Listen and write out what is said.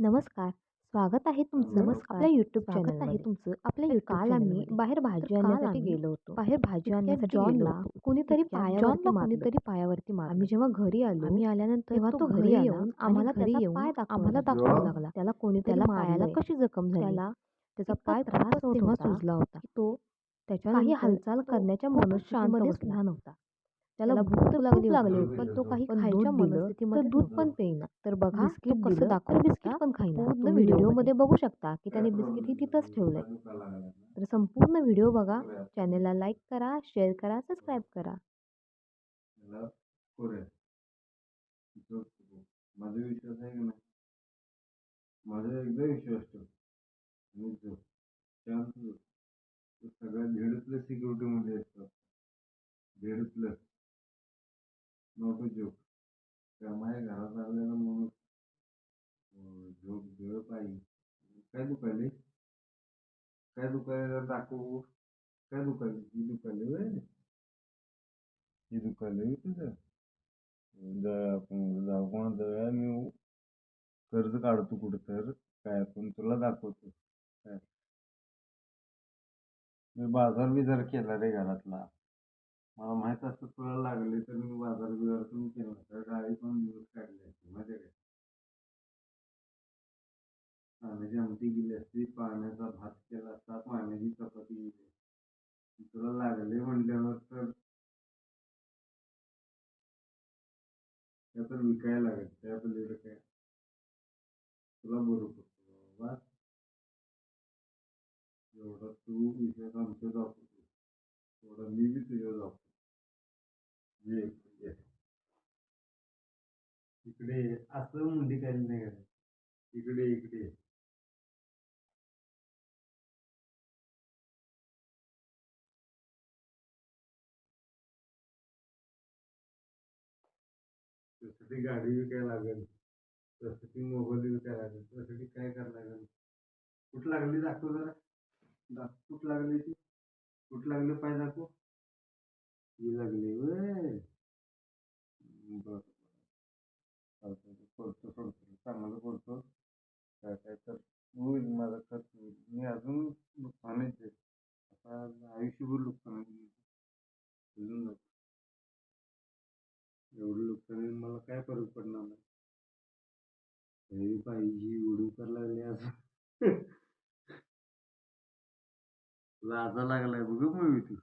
नमस्कार. स्वागत आहे तुमचं नमस्कार. आपल्या YouTube स्वागत आहे चॅनलमध्ये. तुमचं आपल्या तर YouTube काल आम्ही चॅनलमध्ये. बाहेर तर भाजी काल आणण्यासाठी आम्ही गेलो होतो. बाहेर भाजी तितक्यात आणण्यासाठी गेलो जॉनला होतो. कुणीतरी तितक्यात पायावरती जॉनला मारलं. कुणीतरी पायावरती आम्ही मारलं. जेव्हा घरी आलो, आम्ही आल्यानंतर तेव्हा तो तो घरी घरी आला येऊन आणि आम्हाला घरी घरी येऊन येऊन पाय आम्हाला दाखवायला दाखवू लागला. लागला. त्याला कोणीतरी त्याला पायाला मारलंय. कशी जखम झाली, त्याला त्याचा इतका पाय त्रास खूपच होत तेव्हा होता सुजला होता. की तो त्याच्यानंतर काही हालचाल तो करण्याच्या खूपच शांत मनस्थितीमध्येच बसला नव्हता. त्याला त्याला भूक भूक तर लागली खूप होती, लागली होती, पण तो काही पण खायच्या दूध दिलं तर मनस्थितीमध्ये दूध नव्हता. पण पेईना. तर बघा तो बिस्किट कसं दिलं तर दाखवत बिस्किट होता. पण खाईना. पूर्ण तुम्ही व्हिडिओमध्ये व्हिडिओमध्ये बघू शकता की त्याने बिस्किटही तिथंच ठेवलंय. तर संपूर्ण व्हिडिओ बघा. चॅनलला लाईक करा, शेअर करा, सबस्क्राईब करा. माझा विश्वास आहे की नाही. माझा एकदा विश्वास ठेव आणि जो शांत जो. तो सगळ्या 1.5 सिक्युरिटी मध्ये असतात. 1.5 नॉट अ जोक. त्यामुळे घरात आलेला माणूस झोप वेळ पाहिजे. काय दुखायले, काय दुखायला दाखवू. काय दुखायले, ही दुखायले होय, ही दुखायले होय तुझं. आपण दवाखान्यात जाऊया. मी कर्ज काढतो कुठं तर, काय पण तुला दाखवतो काय. मी बाजार बिजार केला रे घरातला. मला माहित असतं तुला लागले तर मी बाजार बिजार पण केला तर गाडी पण दिवस काढली असती माहिती आहे. पाण्याची आमटी गेली असती, पाण्याचा भात केला असता, पाण्याची चपाती गेली असती. तुला लागले म्हटल्यावर तर त्या तर विकायला लागेल. त्या पलीकडे काय तुला बरं पडतो बाबा. एवढा तू विषय आमच्या दाखवतो, तेवढा मी बी तुझ्या दाखवतो. ये ये. इकडे ये. असं मुंडी काही नाही करायचं. इकडे इकडे ये. त्यासाठी गाडी विकायला लागेल, त्यासाठी मोबाईल विकायला लागेल, त्यासाठी काय करायला लागेल. कुठं लागली दाखव जरा. कुठं लागली ती, कुठं लागली पाय दाखव. ही लागली होय. बरं चालतंय, करतो सोडतो चांगलं करतो. काय काय तर होईल माझा खर्च होईल. मी अजून नुकसानीच आहे. आता आयुष्यभर नुकसान अजून नको. एवढं नुकसान मला काय फरक पडणार नाही. तरी पाहिजे उडू करायला लागले असं. लाजा लागलाय बघ मग तू.